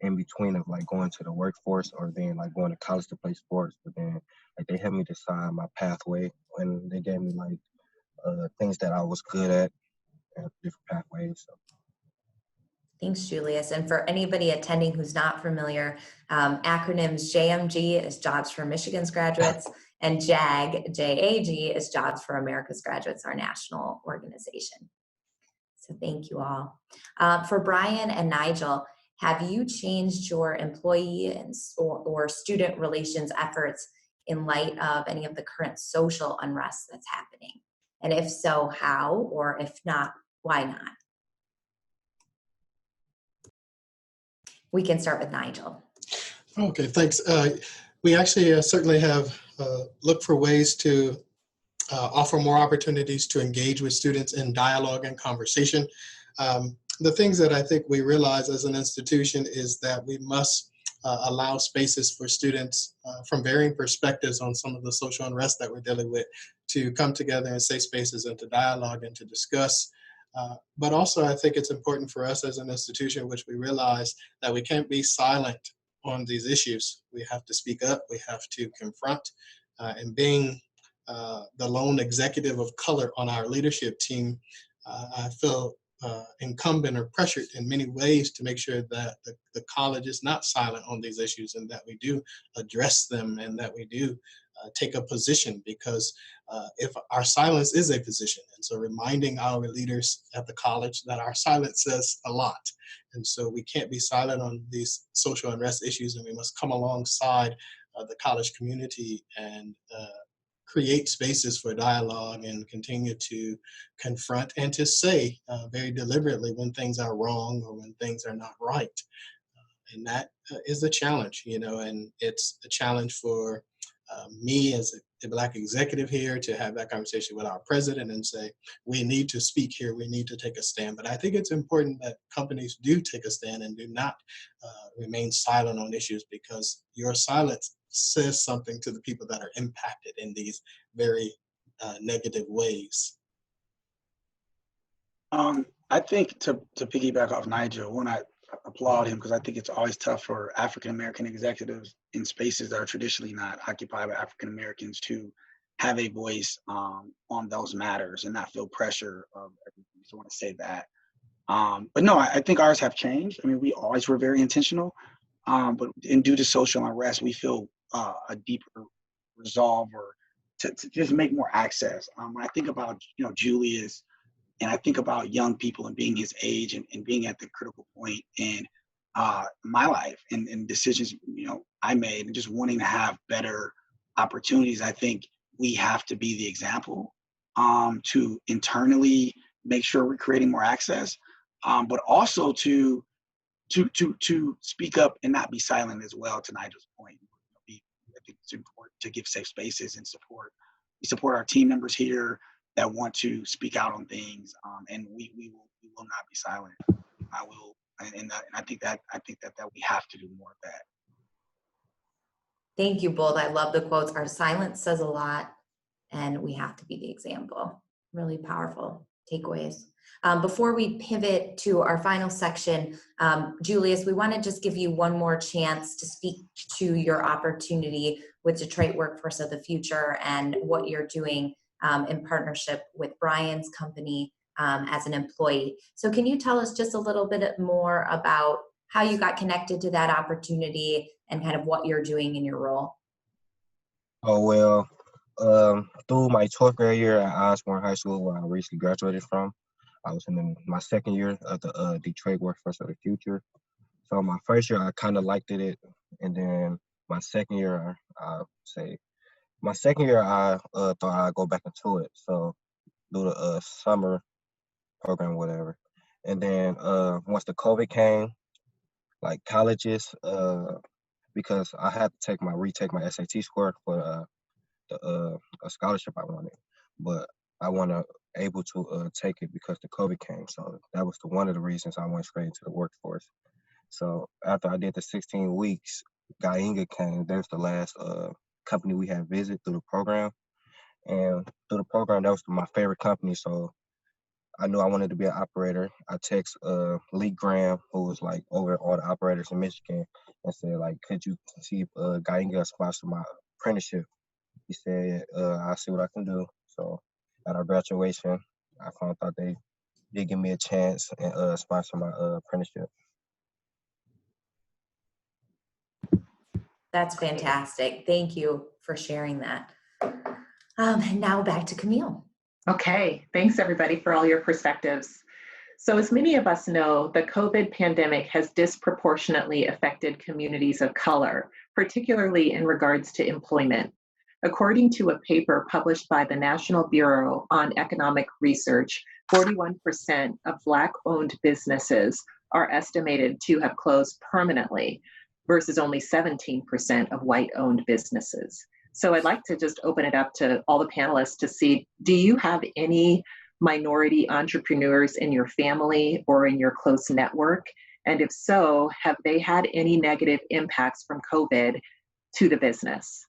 in between of like going to the workforce or then like going to college to play sports. But then like they helped me decide my pathway, and they gave me like things that I was good at and different pathways. So. Thanks, Julius. And for anybody attending who's not familiar, acronyms JMG is Jobs for Michigan's Graduates, and JAG, JAG is Jobs for America's Graduates, our national organization. So thank you all. For Brian and Nigel, have you changed your employee or student relations efforts in light of any of the current social unrest that's happening? And if so, how? Or if not, why not? We can start with Nigel. Okay, thanks. We actually certainly have looked for ways to offer more opportunities to engage with students in dialogue and conversation. The things that I think we realize as an institution is that we must allow spaces for students from varying perspectives on some of the social unrest that we're dealing with to come together in safe spaces and to dialogue and to discuss. But also, I think it's important for us as an institution, which we realize that we can't be silent on these issues. We have to speak up, we have to confront, and being the lone executive of color on our leadership team, I feel incumbent or pressured in many ways to make sure that the college is not silent on these issues and that we do address them and that we do take a position, because if our silence is a position. And so reminding our leaders at the college that our silence says a lot. And so we can't be silent on these social unrest issues, and we must come alongside the college community and create spaces for dialogue and continue to confront and to say very deliberately when things are wrong or when things are not right. And that is a challenge, and it's a challenge for me as a Black executive here to have that conversation with our president and say, we need to speak here, we need to take a stand. But I think it's important that companies do take a stand and do not remain silent on issues, because your silence says something to the people that are impacted in these very negative ways. I think to piggyback off Nigel, when I applaud him, because I think it's always tough for African American executives in spaces that are traditionally not occupied by African Americans to have a voice on those matters and not feel pressure of everything. So I want to say that. But no, I think ours have changed. I mean, we always were very intentional, but due to social unrest, we feel a deeper resolve or to just make more access. When I think about Julius, and I think about young people and being his age and being at the critical point in my life and decisions I made, and just wanting to have better opportunities. I think we have to be the example to internally make sure we're creating more access, but also to speak up and not be silent as well. To Nigel's point, I think it's important to give safe spaces and support. We support our team members here that want to speak out on things, and we will not be silent. I will, and I think that we have to do more of that. Thank you both. I love the quotes. Our silence says a lot, and we have to be the example. Really powerful takeaways. Before we pivot to our final section, Julius, we want to just give you one more chance to speak to your opportunity with Detroit Workforce of the Future and what you're doing in partnership with Brian's company as an employee. So can you tell us just a little bit more about how you got connected to that opportunity and kind of what you're doing in your role? Oh, well, through my 12th grade year at Osborne High School, where I recently graduated from, I was in my second year of the Detroit Workforce of the Future. So my first year, I kind of liked it. And then my second year, I thought I'd go back into it. So do the summer program, whatever. And then once the COVID came, like colleges, because I had to retake my SAT score for a scholarship I wanted. But I want to able to take it because the COVID came. So that was one of the reasons I went straight into the workforce. So after I did the 16 weeks, Gainga came. That's the last company we had visited through the program. And through the program, that was my favorite company. So I knew I wanted to be an operator. I text Lee Graham, who was like over all the operators in Michigan, and said like, could you see if Gainga sponsor my apprenticeship? He said, I'll see what I can do. So at our graduation, I found out they did give me a chance and sponsor my apprenticeship. That's fantastic. Thank you for sharing that. And now back to Camille. Okay, thanks everybody for all your perspectives. So as many of us know, the COVID pandemic has disproportionately affected communities of color, particularly in regards to employment. According to a paper published by the National Bureau on Economic Research, 41% of Black-owned businesses are estimated to have closed permanently versus only 17% of white-owned businesses. So I'd like to just open it up to all the panelists to see, do you have any minority entrepreneurs in your family or in your close network? And if so, have they had any negative impacts from COVID to the business?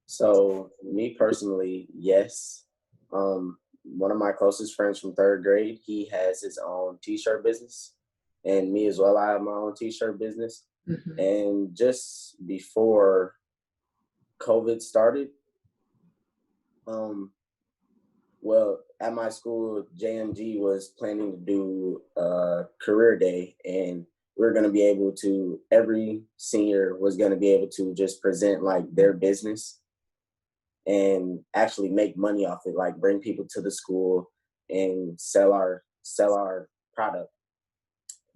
So me personally, yes. One of my closest friends from third grade, he has his own t-shirt business. And me as well, I have my own t-shirt business. Mm-hmm. And just before COVID started, well, at my school, JMG was planning to do a career day, and we're going to be able to, every senior was going to be able to just present like their business and actually make money off it, like bring people to the school and sell our product.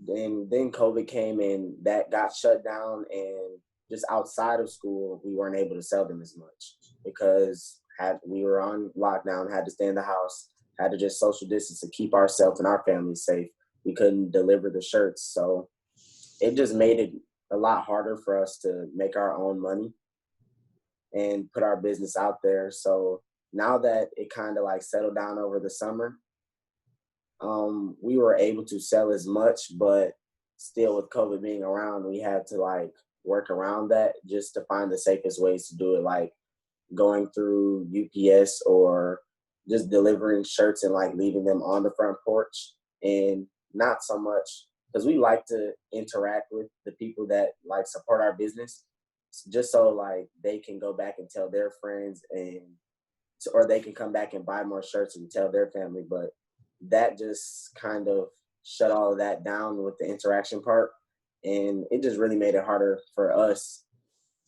Then COVID came and that got shut down, and just outside of school, we weren't able to sell them as much because we were on lockdown, had to stay in the house, had to just social distance to keep ourselves and our families safe. We couldn't deliver the shirts. So it just made it a lot harder for us to make our own money and put our business out there. So now that it kind of like settled down over the summer, we were able to sell as much, but still with COVID being around, we had to like work around that just to find the safest ways to do it, like going through UPS or just delivering shirts and like leaving them on the front porch, and not so much because we like to interact with the people that like support our business, just so like they can go back and tell their friends, and or they can come back and buy more shirts and tell their family. But that just kind of shut all of that down with the interaction part, and it just really made it harder for us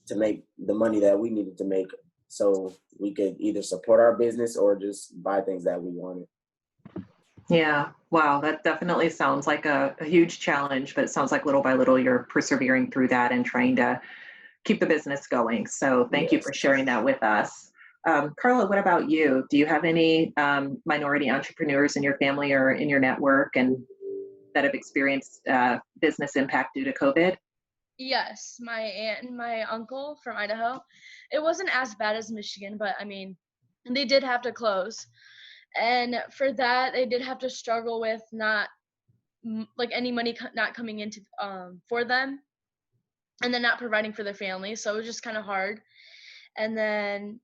to make the money that we needed to make so we could either support our business or just buy things that we wanted. Yeah, wow, that definitely sounds like a huge challenge, but it sounds like little by little you're persevering through that and trying to keep the business going. So thank you for sharing that with us. Carla, what about you? Do you have any minority entrepreneurs in your family or in your network and that have experienced business impact due to COVID? Yes, my aunt and my uncle from Idaho. It wasn't as bad as Michigan, but I mean, they did have to close. And for that, they did have to struggle with not like any money not coming into for them, and then not providing for their family. So it was just kind of hard. And then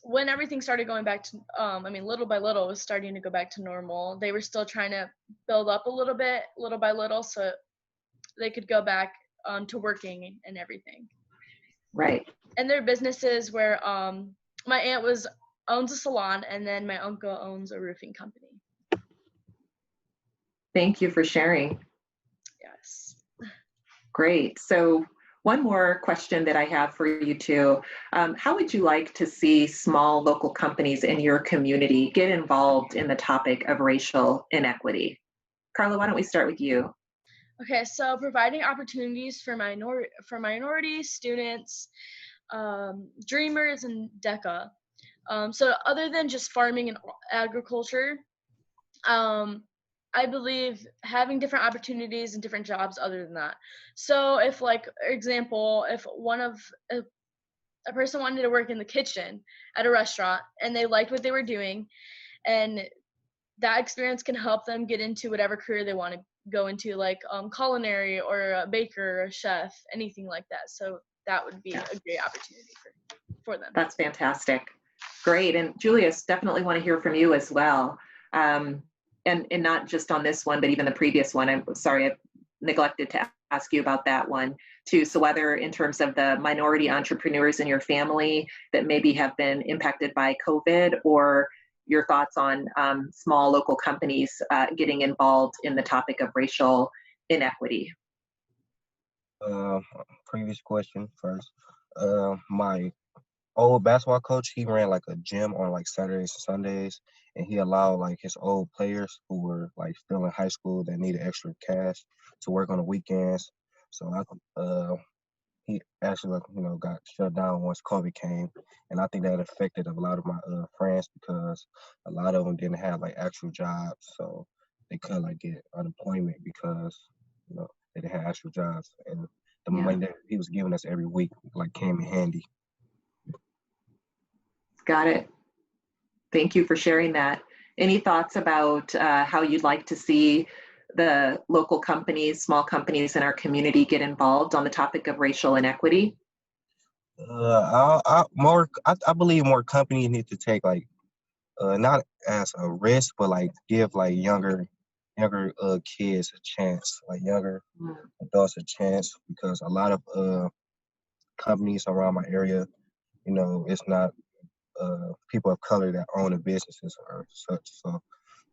when everything started going back to, I mean, little by little, it was starting to go back to normal. They were still trying to build up a little bit, little by little, so they could go back to working and everything. Right. And their businesses where my aunt owns a salon, and then my uncle owns a roofing company. Thank you for sharing. Yes. Great. So one more question that I have for you two. How would you like to see small local companies in your community get involved in the topic of racial inequity? Carla, why don't we start with you? Okay, so providing opportunities for minority students, dreamers, and DECA. So other than just farming and agriculture, I believe having different opportunities and different jobs other than that. So if, like, example, if a person wanted to work in the kitchen at a restaurant and they liked what they were doing, and that experience can help them get into whatever career they want to go into, like culinary or a baker or a chef, anything like that. So that would be a great opportunity for them. That's fantastic. Great. And Julius, definitely want to hear from you as well. And not just on this one, but even the previous one. I'm sorry, I neglected to ask you about that one too. So whether in terms of the minority entrepreneurs in your family that maybe have been impacted by COVID, or your thoughts on small local companies getting involved in the topic of racial inequity. Previous question first. My old basketball coach, he ran like a gym on like Saturdays and Sundays, and he allowed like his old players who were like still in high school that needed extra cash to work on the weekends. So he actually got shut down once COVID came, and I think that affected a lot of my friends because a lot of them didn't have like actual jobs, so they couldn't like get unemployment because they didn't have actual jobs, and the money that he was giving us every week like came in handy. Got it. Thank you for sharing that. Any thoughts about how you'd like to see the local companies, small companies in our community get involved on the topic of racial inequity? I believe more companies need to take like not as a risk, but like give like younger kids a chance, like younger adults a chance, because a lot of companies around my area, it's not people of color that own the businesses or such. So,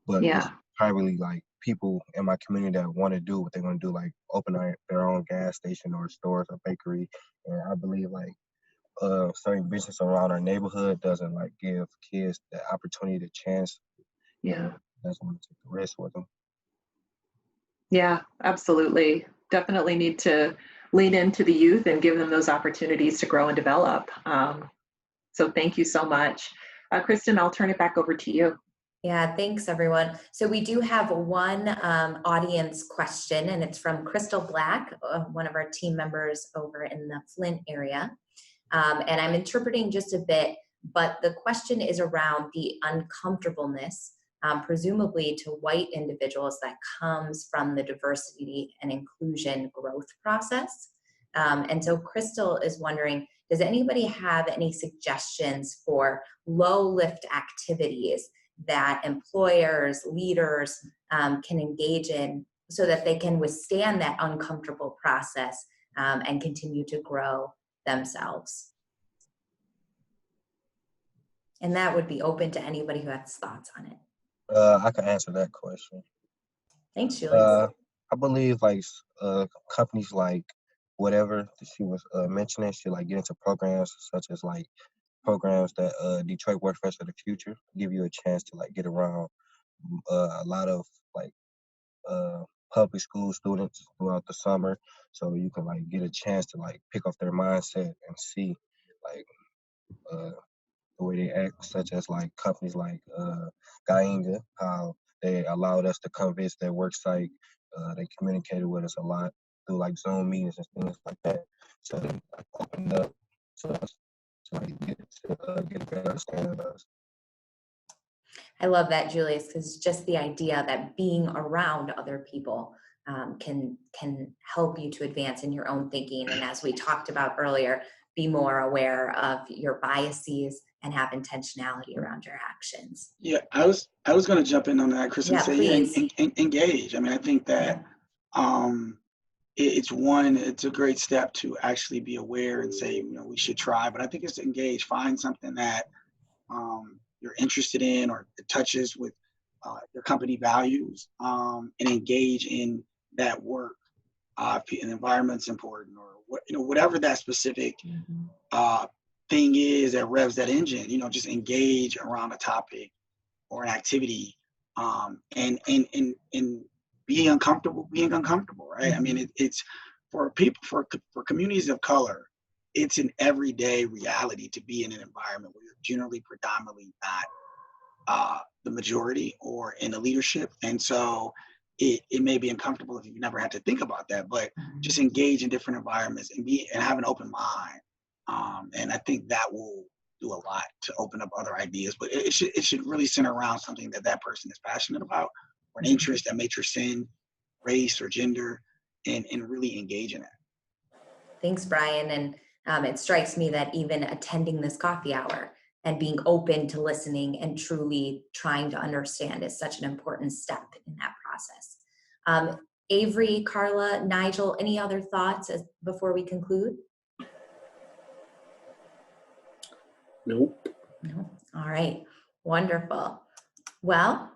but it's primarily like people in my community that want to do what they want to do, like open their own gas station or stores or bakery. And I believe like certain business around our neighborhood doesn't like give kids the opportunity, the chance. Doesn't want to take the risk with them. Yeah, absolutely. Definitely need to lean into the youth and give them those opportunities to grow and develop. So thank you so much. Kristen, I'll turn it back over to you. Yeah, thanks everyone. So we do have one audience question, and it's from Crystal Black, one of our team members over in the Flint area. And I'm interpreting just a bit, but the question is around the uncomfortableness, presumably to white individuals, that comes from the diversity and inclusion growth process. And so Crystal is wondering, does anybody have any suggestions for low lift activities that employers, leaders can engage in so that they can withstand that uncomfortable process and continue to grow themselves? And that would be open to anybody who has thoughts on it. I can answer that question. Thanks, Julius. I believe like companies like whatever that she was mentioning should like get into programs such as like programs that Detroit Workforce of the Future give you a chance to like get around a lot of like public school students throughout the summer, so you can like get a chance to like pick up their mindset and see like the way they act, such as like companies like Gainga, how they allowed us to come visit their work site. They communicated with us a lot through like Zoom meetings and things like that. So they like, opened up to us to like get a better understanding of us. I love that, Julius, because just the idea that being around other people can help you to advance in your own thinking. And as we talked about earlier, be more aware of your biases and have intentionality around your actions. Yeah, I was going to jump in on that, Chris, and say, engage. I mean, I think that it's a great step to actually be aware and say, we should try, but I think it's to engage, find something that you're interested in or it touches with your company values, and engage in that work. If an environment's important, or whatever that specific thing is that revs that engine, just engage around a topic or an activity, and being uncomfortable, right? I mean, it's for people, for communities of color, it's an everyday reality to be in an environment where you're generally predominantly not the majority or in the leadership. And so it may be uncomfortable if you've never had to think about that, but just engage in different environments and have an open mind And I think that will do a lot to open up other ideas, but it should really center around something that that person is passionate about, or an interest that may transcend race or gender, and really engage in it. Thanks, Brian. And it strikes me that even attending this coffee hour and being open to listening and truly trying to understand is such an important step in that process. Avery, Carla, Nigel, any other thoughts before we conclude? Nope. No. All right. Wonderful. Well,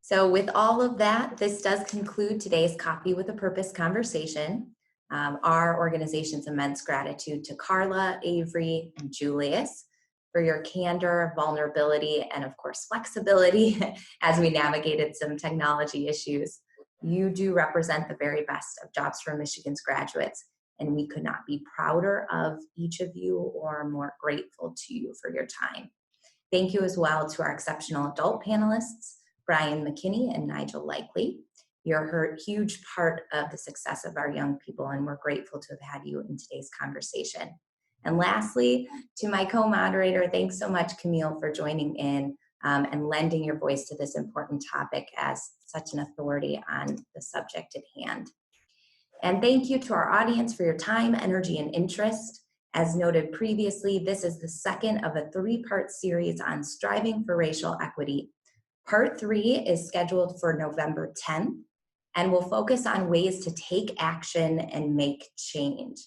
so with all of that, this does conclude today's Coffee with a Purpose conversation. Our organization's immense gratitude to Carla, Avery, and Julius for your candor, vulnerability, and of course, flexibility as we navigated some technology issues. You do represent the very best of Jobs for Michigan's graduates, and we could not be prouder of each of you or more grateful to you for your time. Thank you as well to our exceptional adult panelists, Brian Mckinney and Nigel Likely. You're a huge part of the success of our young people, and we're grateful to have had you in today's conversation. And lastly, to my co-moderator, thanks so much, Camille, for joining in and lending your voice to this important topic as such an authority on the subject at hand. And thank you to our audience for your time, energy, and interest. As noted previously, this is the second of a three-part series on striving for racial equity. Part 3 is scheduled for November 10th and will focus on ways to take action and make change.